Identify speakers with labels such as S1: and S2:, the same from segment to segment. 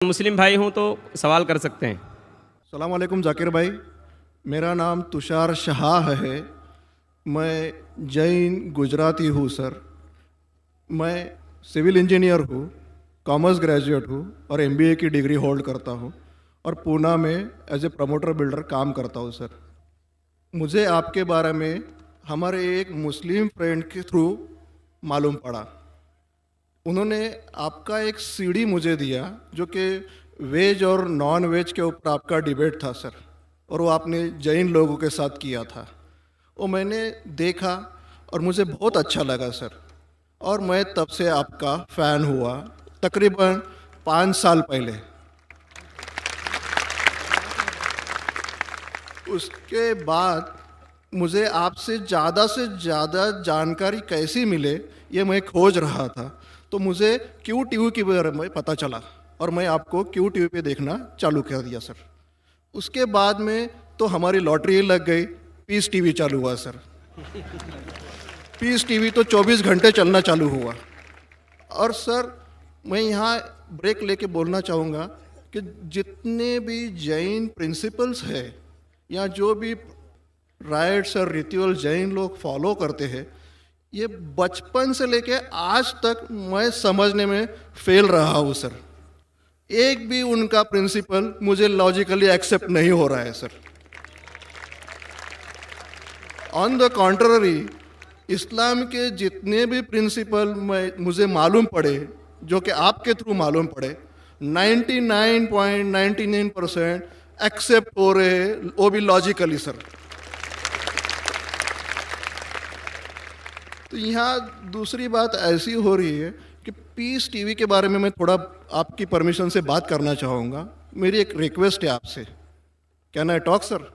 S1: मुस्लिम भाई हूँ तो सवाल कर सकते हैं।
S2: सलाम वालेकुम जाकिर भाई। मेरा नाम तुषार शाह है। मैं जैन गुजराती हूँ सर। मैं सिविल इंजीनियर हूँ, कॉमर्स ग्रेजुएट हूँ और एमबीए की डिग्री होल्ड करता हूँ और पूना में एज ए प्रमोटर बिल्डर काम करता हूँ सर। मुझे आपके बारे में हमारे एक मुस्लिम फ्रेंड के थ्रू मालूम पड़ा। उन्होंने आपका एक सीडी मुझे दिया जो कि वेज और नॉन वेज के ऊपर आपका डिबेट था सर, और वो आपने जैन लोगों के साथ किया था। वो मैंने देखा और मुझे बहुत अच्छा लगा सर, और मैं तब से आपका फ़ैन हुआ तकरीबन 5 साल पहले। उसके बाद मुझे आपसे ज़्यादा जानकारी कैसी मिले ये मैं खोज रहा था, तो मुझे क्यू टीवी के बारे में पता चला और मैं आपको क्यू टीवी पे देखना चालू कर दिया सर। उसके बाद में तो हमारी लॉटरी लग गई, पीस टीवी चालू हुआ सर। पीस टीवी तो 24 घंटे चलना चालू हुआ। और सर मैं यहाँ ब्रेक लेके बोलना चाहूँगा कि जितने भी जैन प्रिंसिपल्स है या जो भी राइट्स और रिचुअल जैन लोग फॉलो करते हैं, ये बचपन से लेके आज तक मैं समझने में फेल रहा हूँ सर। एक भी उनका प्रिंसिपल मुझे लॉजिकली एक्सेप्ट नहीं हो रहा है सर। ऑन द कॉन्ट्ररी, इस्लाम के जितने भी प्रिंसिपल मुझे मालूम पड़े, जो कि आपके थ्रू मालूम पड़े, 99.99% एक्सेप्ट हो रहे हैं, वो भी लॉजिकली सर। तो यहाँ दूसरी बात ऐसी हो रही है कि पीस टीवी के बारे में मैं थोड़ा आपकी परमिशन से बात करना चाहूँगा। मेरी एक रिक्वेस्ट है आपसे, कैन आई टॉक सर?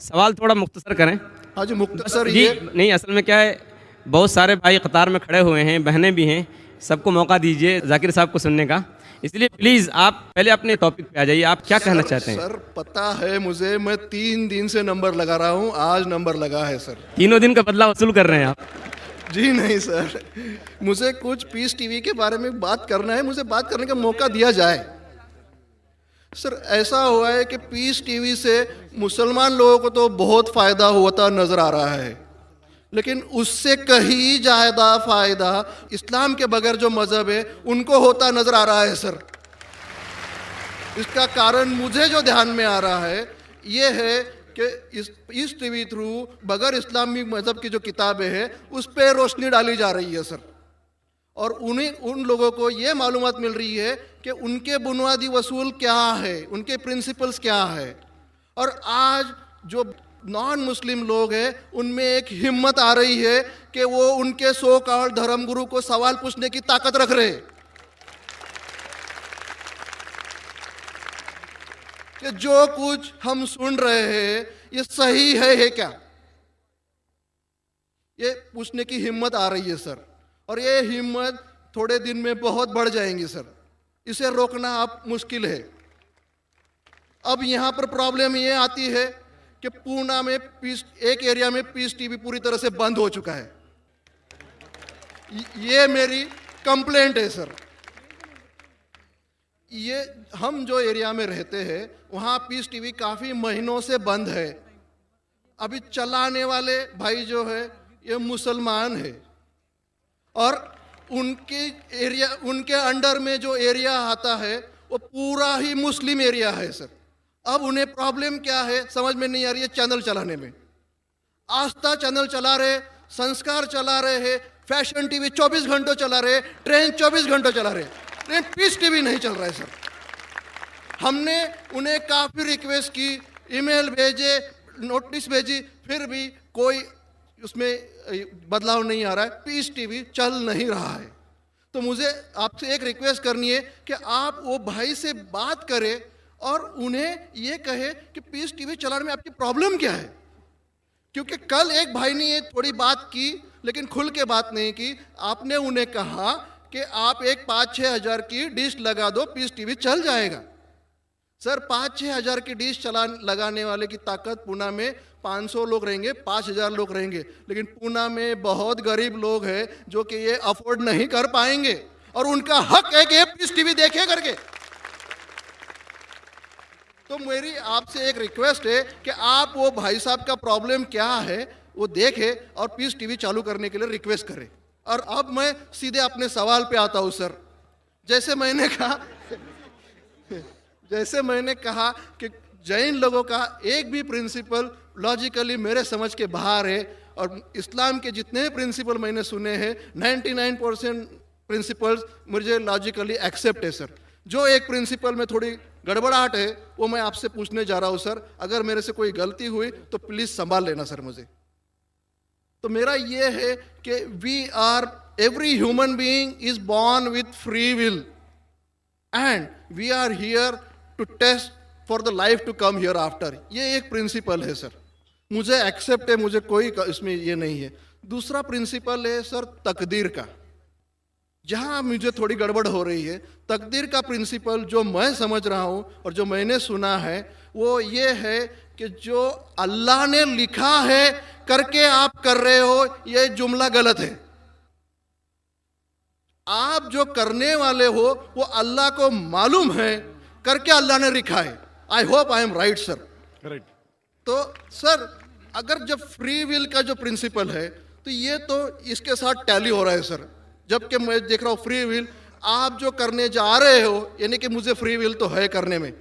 S1: सवाल थोड़ा मुख्तसर करें।
S2: हाँ जी, मुख्तसर
S1: जी
S2: ये।
S1: नहीं, असल में क्या है, बहुत सारे भाई कतार में खड़े हुए हैं, बहनें भी हैं, सबको मौका दीजिए जाकिर साहब को सुनने का। इसलिए प्लीज़ आप पहले अपने टॉपिक पे आ जाइए, आप क्या कहना चाहते हैं?
S2: सर पता है मुझे, मैं 3 दिन से नंबर लगा रहा हूँ, आज नंबर लगा है सर।
S1: तीनों दिन का बदला वसूल कर रहे हैं आप?
S2: जी नहीं सर, मुझे कुछ पीस टीवी के बारे में बात करना है, मुझे बात करने का मौका दिया जाए। सर ऐसा हुआ है कि पीस टीवी से मुसलमान लोगों को तो बहुत फ़ायदा होता नज़र आ रहा है, लेकिन उससे कहीं ज़्यादा फ़ायदा इस्लाम के बगैर जो मज़हब है उनको होता नज़र आ रहा है सर। इसका कारण मुझे जो ध्यान में आ रहा है ये है कि इस टीवी थ्रू बगैर इस्लामी मज़हब की जो किताबें हैं उस पर रोशनी डाली जा रही है सर, और उन लोगों को ये मालूमात मिल रही है कि उनके बुनियादी वसूल क्या है, उनके प्रिंसिपल्स क्या है। और आज जो नॉन मुस्लिम लोग हैं उनमें एक हिम्मत आ रही है कि वो उनके सो कॉल्ड धर्मगुरु को सवाल पूछने की ताकत रख रहे हैं कि जो कुछ हम सुन रहे हैं ये सही है क्या, ये पूछने की हिम्मत आ रही है सर। और ये हिम्मत थोड़े दिन में बहुत बढ़ जाएंगी सर, इसे रोकना आप मुश्किल है। अब यहाँ पर प्रॉब्लम ये आती है कि पूना में एक एरिया में पीस टीवी पूरी तरह से बंद हो चुका है। ये मेरी कंप्लेंट है सर। ये हम जो एरिया में रहते हैं वहाँ पीस टीवी काफ़ी महीनों से बंद है। अभी चलाने वाले भाई जो है ये मुसलमान है, और उनके अंडर में जो एरिया आता है वो पूरा ही मुस्लिम एरिया है सर। अब उन्हें प्रॉब्लम क्या है समझ में नहीं आ रही है चैनल चलाने में। आस्था चैनल चला रहे, संस्कार चला रहे हैं, फैशन टीवी 24 घंटों चला रहे, ट्रेन 24 घंटों चला रहे, लेकिन पीस टीवी नहीं चल रहा है सर। हमने उन्हें काफ़ी रिक्वेस्ट की, ईमेल भेजे, नोटिस भेजी, फिर भी कोई उसमें बदलाव नहीं आ रहा है, पीस टीवी चल नहीं रहा है। तो मुझे आपसे एक रिक्वेस्ट करनी है कि आप वो भाई से बात करें और उन्हें ये कहे कि पीस टीवी चलाने में आपकी प्रॉब्लम क्या है। क्योंकि कल एक भाई ने ये थोड़ी बात की लेकिन खुल के बात नहीं की। आपने उन्हें कहा कि आप एक 5-6 हज़ार की डिश लगा दो, पीस टीवी चल जाएगा। सर 5-6 हज़ार की डिश लगाने वाले की ताकत पूना में 500 लोग रहेंगे, 5,000 लोग रहेंगे, लेकिन पूना में बहुत गरीब लोग हैं जो कि ये अफोर्ड नहीं कर पाएंगे। और उनका हक है कि ये पीस टीवी देखे करके। तो मेरी आपसे एक रिक्वेस्ट है कि आप वो भाई साहब का प्रॉब्लम क्या है वो देखें और पीस टीवी चालू करने के लिए रिक्वेस्ट करें। और अब मैं सीधे अपने सवाल पे आता हूँ सर। जैसे मैंने कहा कि जैन लोगों का एक भी प्रिंसिपल लॉजिकली मेरे समझ के बाहर है, और इस्लाम के जितने भी प्रिंसिपल मैंने सुने हैं 99% प्रिंसिपल्स मुझे लॉजिकली एक्सेप्ट है सर। जो एक प्रिंसिपल में थोड़ी गड़बड़ाहट है वो मैं आपसे पूछने जा रहा हूँ सर। अगर मेरे से कोई गलती हुई तो प्लीज़ संभाल लेना सर मुझे। तो मेरा ये है कि every human being is born with free will and we are here to test for the life to come hereafter. ये एक प्रिंसिपल है सर, मुझे एक्सेप्ट है, मुझे कोई इसमें ये नहीं है। दूसरा प्रिंसिपल है सर तकदीर का, जहाँ मुझे थोड़ी गड़बड़ हो रही है। तकदीर का प्रिंसिपल जो मैं समझ रहा हूँ और जो मैंने सुना है वो ये है कि जो अल्लाह ने लिखा है करके आप कर रहे हो, ये जुमला गलत है। आप जो करने वाले हो वो अल्लाह को मालूम है करके अल्लाह ने लिखा है। I hope I am right sir.
S3: Correct.
S2: तो सर अगर जब फ्री विल का जो प्रिंसिपल है तो ये तो इसके साथ टैली हो रहा है सर। जबकि मैं देख रहा हूँ फ्री विल आप जो करने जा रहे हो, यानी कि मुझे फ्री विल तो है करने में,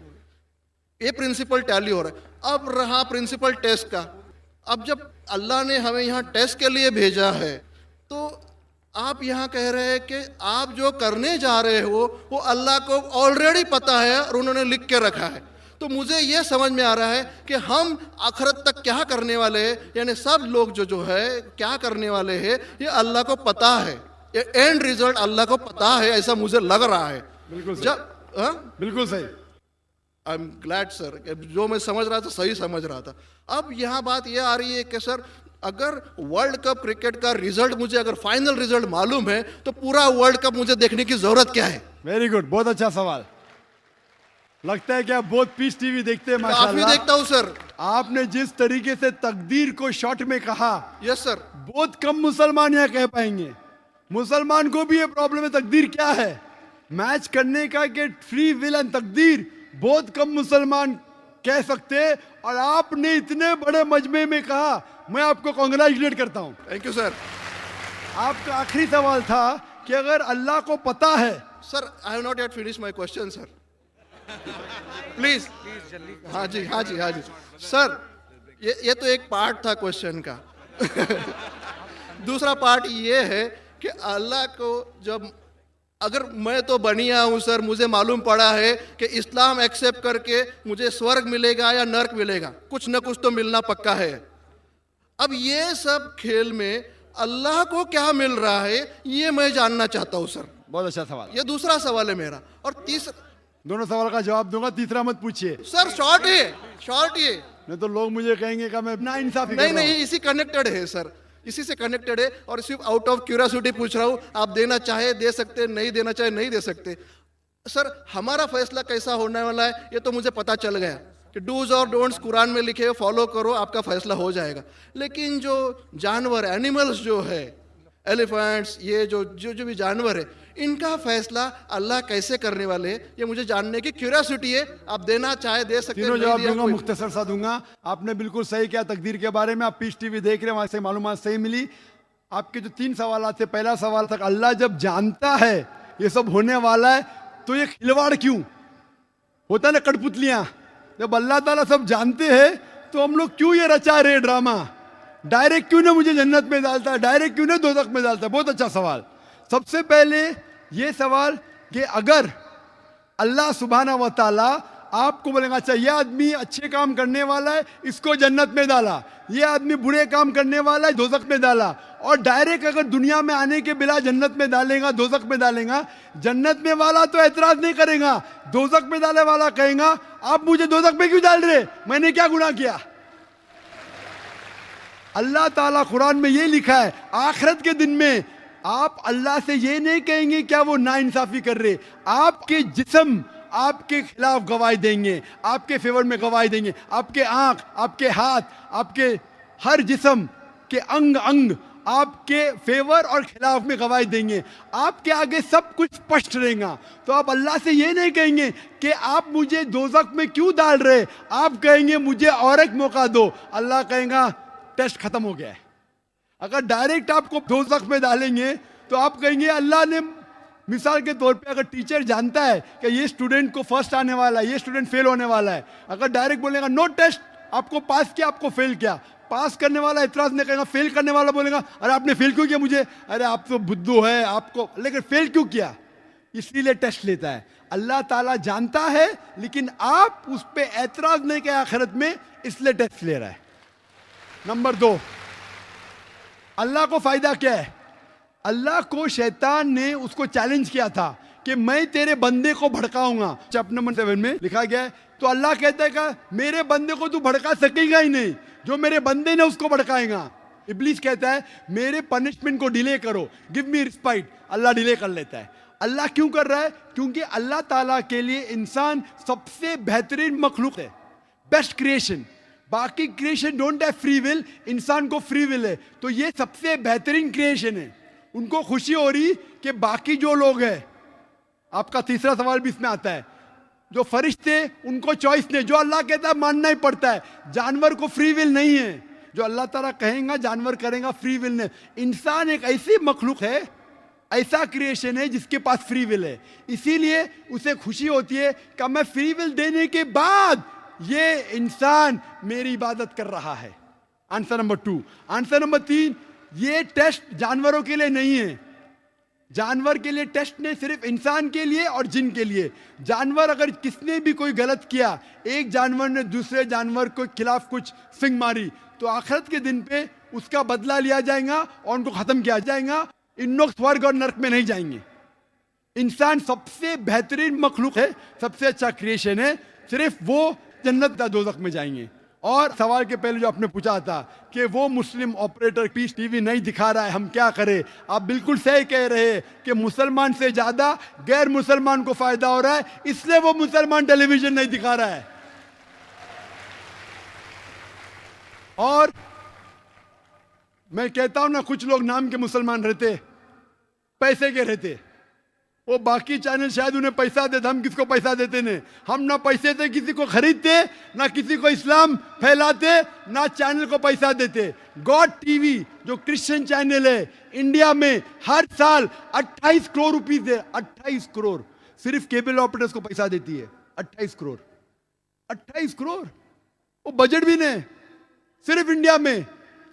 S2: ये प्रिंसिपल टैली हो रहा है। अब रहा प्रिंसिपल टेस्ट का। अब जब अल्लाह ने हमें यहाँ टेस्ट के लिए भेजा है तो आप यहाँ कह रहे हैं कि आप जो करने जा रहे हो वो अल्लाह को ऑलरेडी पता है और उन्होंने लिख के रखा है। तो मुझे ये समझ में आ रहा है कि हम आखिरत तक क्या करने वाले हैं, यानी सब लोग जो है क्या करने वाले हैं ये अल्लाह को पता है। ये एंड रिजल्ट अल्लाह को पता है, ऐसा मुझे लग रहा है।
S3: बिल्कुल सही।
S2: जब
S3: बिल्कुल सही।
S2: आई एम ग्लैड सर, जो मैं समझ रहा था सही समझ रहा था। अब यहाँ बात ये आ रही है कि सर अगर वर्ल्ड कप क्रिकेट का रिजल्ट मुझे अगर फाइनल रिजल्ट मालूम है तो पूरा वर्ल्ड कप मुझे देखने की जरूरत क्या है?
S3: वेरी गुड, बहुत अच्छा सवाल। लगता है कि आप बहुत पीस टीवी देखते हैं।
S2: काफी
S3: माशाल्लाह।
S2: देखता हूँ सर।
S3: आपने जिस तरीके से तकदीर को शॉर्ट में कहा,
S2: यस सर।
S3: बहुत कम मुसलमान यहाँ कह पाएंगे। मुसलमान को भी ये प्रॉब्लम है तकदीर क्या है, मैच करने का कि फ्री विल एंड तकदीर बहुत कम मुसलमान कह सकते हैं। और आपने इतने बड़े मजमे में कहा, मैं आपको कांग्रेचुलेट करता हूं।
S2: Thank you sir.
S3: आपका आखिरी सवाल था कि अगर अल्लाह को पता है।
S2: Sir I have not yet finish my question sir, please. हाँ जी हाँ जी हाँ जी सर, ये तो एक पार्ट था क्वेश्चन का। दूसरा पार्ट ये है कि अल्लाह को जब अगर मैं तो बनिया हूँ सर, मुझे मालूम पड़ा है कि इस्लाम एक्सेप्ट करके मुझे स्वर्ग मिलेगा या नर्क मिलेगा, कुछ न कुछ तो मिलना पक्का है। अब ये सब खेल में अल्लाह को क्या मिल रहा है ये मैं जानना चाहता हूँ सर।
S3: बहुत अच्छा सवाल।
S2: ये दूसरा सवाल है मेरा। और तीसरा,
S3: दोनों सवाल का जवाब दूंगा, तीसरा मत पूछिए
S2: सर शॉर्ट है, शॉर्ट ये।
S3: नहीं तो लोग मुझे कहेंगे कि मैं ना इंसाफी कर
S2: नहीं
S3: रहा हूं।
S2: नहीं, इसी कनेक्टेड है सर, इसी से कनेक्टेड है। और सिर्फ आउट ऑफ क्यूरियोसिटी पूछ रहा हूँ, आप देना चाहे दे सकते, नहीं देना चाहे नहीं दे सकते। सर हमारा फैसला कैसा होने वाला है ये तो मुझे पता चल गया कि डूज और डोंट्स कुरान में लिखे, फॉलो करो, आपका फैसला हो जाएगा। लेकिन जो जानवर एनिमल्स जो है, एलिफेंट्स, ये जो भी जानवर है, इनका फैसला अल्लाह कैसे करने वाले हैं ये मुझे जानने की क्यूरियोसिटी है। आप देना चाहे दे सकते हैं,
S3: तीनों
S2: नहीं
S3: जवाब
S2: दिया
S3: दूंगा,
S2: कोई-
S3: मुख्तसर सा दूंगा। आपने बिल्कुल सही किया तकदीर के बारे में। आप पीस टीवी देख रहे हैं, वहां से मालूमात सही मिली। आपके जो 3 सवाल थे, पहला सवाल था अल्लाह जब जानता है ये सब होने वाला है तो ये खिलवाड़ क्यों होता है ना, कठपुतलियां। जब अल्लाह ताला सब जानते हैं तो हम लोग क्यों ये रचा रहे ड्रामा, डायरेक्ट क्यों ना मुझे जन्नत में डालता है, डायरेक्ट क्यों ना दोज़ख में डालता है। बहुत अच्छा सवाल। सबसे पहले ये सवाल कि अगर अल्लाह सुब्हाना व तआला आपको बोलेगा अच्छा ये आदमी अच्छे काम करने वाला है, इसको जन्नत में डाला, ये आदमी बुरे काम करने वाला है, दोज़ख में डाला, और डायरेक्ट अगर दुनिया में आने के बिना जन्नत में डालेगा, दोज़ख में डालेगा, जन्नत में वाला तो एतराज नहीं करेगा, दोज़ख में डाले वाला कहेगा आप मुझे दोज़ख में क्यों डाल रहे, मैंने क्या गुनाह किया। अल्लाह ताला कुरान में ये लिखा है आखिरत के दिन में आप अल्लाह से ये नहीं कहेंगे क्या वो नाइंसाफी कर रहे, आपके जिस्म आपके खिलाफ गवाही देंगे, आपके फेवर में गवाही देंगे। आपके आंख, आपके हाथ, आपके हर जिस्म के अंग अंग आपके फेवर और खिलाफ में गवाही देंगे। आपके आगे सब कुछ स्पष्ट रहेगा। तो आप अल्लाह से ये नहीं कहेंगे कि आप मुझे दोज़ख में क्यों डाल रहे, आप कहेंगे मुझे और एक मौका दो। अल्लाह कहेगा टेस्ट खत्म हो गया है। अगर डायरेक्ट आपको दोज़ख में डालेंगे तो आप कहेंगे अल्लाह ने, मिसाल के तौर पे अगर टीचर जानता है कि ये स्टूडेंट को फर्स्ट आने वाला है, ये स्टूडेंट फेल होने वाला है, अगर डायरेक्ट बोलेगा नो टेस्ट, आपको पास किया आपको फेल किया, पास करने वाला इतराज नहीं करेगा, फेल करने वाला बोलेगा अरे आपने फेल क्यों किया मुझे, अरे आप तो बुद्धू है आपको, लेकिन फेल क्यों किया, इसीलिए टेस्ट लेता है। अल्लाह ताला जानता है लेकिन आप उस पर एतराज नहीं किया आखिरत में, इसलिए टेस्ट ले रहा है। नंबर 2, अल्लाह को फायदा क्या है? अल्लाह को शैतान ने उसको चैलेंज किया था कि मैं तेरे बंदे को भड़काऊंगा। चैप्टर नंबर 7 में लिखा गया है। तो अल्लाह कहता है कि मेरे बंदे को तू भड़का सकेगा ही नहीं, जो मेरे बंदे ने उसको भड़काएगा। इब्लीस कहता है मेरे पनिशमेंट को डिले करो, गिव मी रिस्पाइट। अल्लाह डिले कर लेता है। अल्लाह क्यों कर रहा है? क्योंकि अल्लाह ताला के लिए इंसान सबसे बेहतरीन मखलूक है, बेस्ट क्रिएशन। बाकी creation don't have free will, इंसान को फ्री विल है। तो ये सबसे बेहतरीन क्रिएशन है। उनको खुशी हो रही कि बाकी जो लोग हैं, आपका तीसरा सवाल भी इसमें आता है, जो फरिश्ते उनको चॉइस नहीं, जो अल्लाह कहता है मानना ही पड़ता है। जानवर को फ्री विल नहीं है, जो अल्लाह ताला कहेगा जानवर करेगा, फ्री विल नहीं। इंसान एक ऐसी मखलूक है, ऐसा क्रिएशन है जिसके पास फ्री विल है, इसीलिए उसे खुशी होती है कि मैं फ्री विल देने के बाद ये इंसान मेरी इबादत कर रहा है। Answer number 2। आंसर नंबर 3, ये टेस्ट जानवरों के लिए नहीं है। जानवर के लिए टेस्ट नहीं, सिर्फ इंसान के लिए और जिन के लिए। जानवर अगर किसने भी कोई गलत किया, एक जानवर ने दूसरे जानवर के खिलाफ कुछ सिंग मारी, तो आखिरत के दिन पे उसका बदला लिया जाएगा और उनको खत्म किया जाएगा। इन लोग स्वर्ग और नरक में नहीं जाएंगे। इंसान सबसे बेहतरीन मखलूक है, सबसे अच्छा क्रिएशन है, सिर्फ वो जन्नत या दोज़ख में जाएंगे। और सवाल के पहले जो आपने पूछा था कि वो मुस्लिम ऑपरेटर पीस टीवी नहीं दिखा रहा है, हम क्या करें? आप बिल्कुल सही कह रहे हैं कि मुसलमान से ज्यादा गैर मुसलमान को फायदा हो रहा है, इसलिए वो मुसलमान टेलीविजन नहीं दिखा रहा है। और मैं कहता हूं ना, कुछ लोग नाम के मुसलमान रहते, पैसे के रहते, वो बाकी चैनल शायद उन्हें पैसा देते, हम किसको पैसा देते नहीं। हम ना पैसे से किसी को खरीदते, ना किसी को इस्लाम फैलाते, ना चैनल को पैसा देते। गॉड टीवी जो क्रिश्चियन चैनल है, इंडिया में हर साल 28 करोड़ रुपीस है, 28 करोड़ सिर्फ केबल ऑपरेटर्स को पैसा देती है। 28 करोड़, 28 करोड़, वो बजट भी नहीं, सिर्फ इंडिया में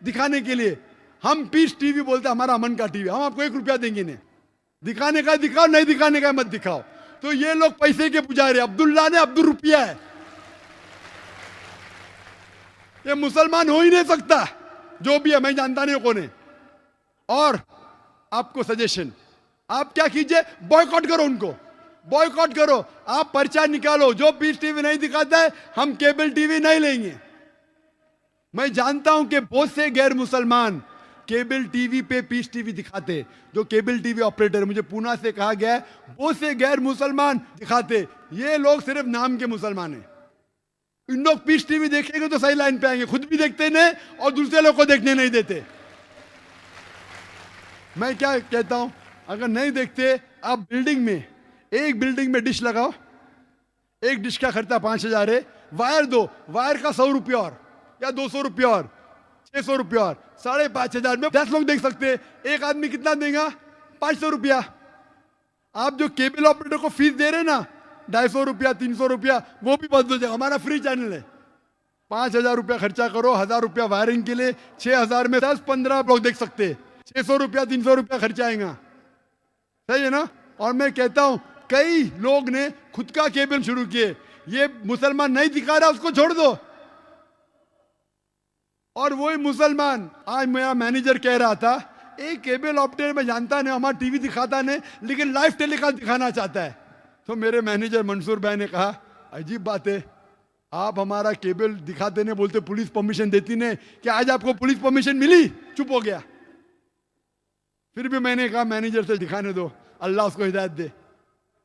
S3: दिखाने के लिए। हम पीस टीवी बोलते हमारा अमन का टीवी, हम आपको 1 रुपया देंगे नहीं, दिखाने का दिखाओ, नहीं दिखाने का मत दिखाओ। तो ये लोग पैसे के पुजारी, अब्दुल्ला ने अब्दुल रुपया है, ये मुसलमान हो ही नहीं सकता। जो भी है, मैं जानता नहीं कौन है। और आपको सजेशन, आप क्या कीजिए, बॉयकॉट करो उनको, बॉयकॉट करो। आप पर्चा निकालो, जो पीस टीवी नहीं दिखाता है हम केबल टीवी नहीं लेंगे। मैं जानता हूं कि बहुत से गैर मुसलमान केबल टीवी पे पीस टीवी दिखाते, जो केबल टीवी ऑपरेटर, मुझे पूना से कहा गया है, बहुत से गैर मुसलमान दिखाते। ये लोग सिर्फ नाम के मुसलमान हैं। इन लोग पीस टीवी देखेंगे तो सही लाइन पे आएंगे, खुद भी देखते नहीं और दूसरे लोग को देखने नहीं देते। मैं क्या कहता हूं, अगर नहीं देखते, आप बिल्डिंग में, एक बिल्डिंग में डिश लगाओ, एक डिश का खर्चा 5,000 है, वायर दो, वायर का 100 रुपया और या 200 रुपया और 600 रुपया और 5,500 में 10 लोग देख सकते हैं। एक आदमी कितना देगा? 500 रुपया। आप जो केबल ऑपरेटर को फीस दे रहे ना, 250 रुपया 300 रुपया, वो भी बंद हो जाएगा। हमारा फ्री चैनल है। 5,000 रुपया खर्चा करो, 1,000 रुपया वायरिंग के लिए, 6,000 में 10-15 लोग देख सकते हैं। 600 रुपया 300 रुपया खर्चा आएगा, सही है ना? और मैं कहता हूं कई लोग ने खुद का केबल शुरू किए, ये मुसलमान नहीं दिखा रहा, उसको छोड़ दो। और वही मुसलमान, आज मेरा मैनेजर कह रहा था, एक केबल ऑपरेटर में जानता नहीं, हमारा टीवी दिखाता नहीं, लेकिन लाइव टेलीकास्ट दिखाना चाहता है। तो मेरे मैनेजर मंसूर भाई ने कहा, अजीब बात है, आप हमारा केबल दिखाते नहीं, बोलते पुलिस परमिशन देती नहीं, कि आज आपको पुलिस परमिशन मिली? चुप हो गया। फिर भी मैंने कहा मैनेजर से दिखाने दो, अल्लाह उसको हिदायत दे।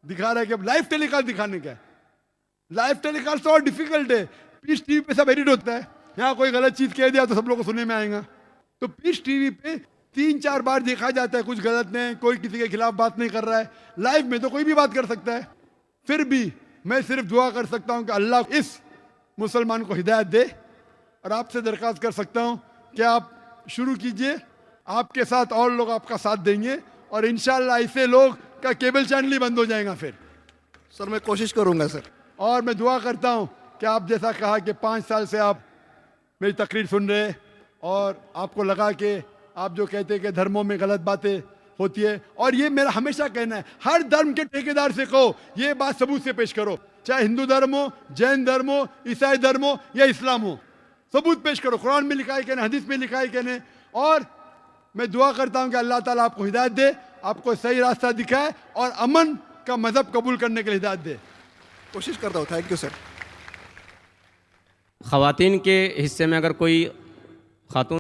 S3: दिखा रहा है कि लाइव टेलीकास्ट दिखाने का। लाइव टेलीकास्ट और डिफिकल्ट है, पीस टीवी पे सब एडिट होता है, यहाँ कोई गलत चीज कह दिया तो सब लोगों को सुनने में आएगा। तो पीस टीवी पे 3-4 बार देखा जाता है कुछ गलत नहीं, कोई किसी के खिलाफ बात नहीं कर रहा है। लाइफ में तो कोई भी बात कर सकता है। फिर भी मैं सिर्फ दुआ कर सकता हूं कि अल्लाह इस मुसलमान को हिदायत दे, और आपसे दरख्वास्त कर सकता हूं कि आप शुरू कीजिए, आपके साथ और लोग आपका साथ देंगे, और इंशाल्लाह ऐसे लोग का केबल चैनल ही बंद हो जाएगा फिर।
S2: सर मैं कोशिश करूंगा सर।
S3: और मैं दुआ करता हूं कि आप जैसा कहा कि 5 साल से आप मेरी तकरीर सुन रहे, और आपको लगा कि आप जो कहते हैं कि धर्मों में गलत बातें होती है, और ये मेरा हमेशा कहना है, हर धर्म के ठेकेदार से कहो ये बात सबूत से पेश करो, चाहे हिंदू धर्म हो, जैन धर्म हो, ईसाई धर्म हो या इस्लाम हो, सबूत पेश करो। कुरान में लिखा है कि नहीं, हदीस में लिखा है कि नहीं। और मैं दुआ करता हूं कि अल्लाह ताला आपको हिदायत दे, आपको सही रास्ता दिखाए, और अमन का मजहब कबूल करने के लिए हिदायत दे।
S2: कोशिश करता हूँ। Thank you sir.
S1: ख़वातीन के हिस्से में अगर कोई खातून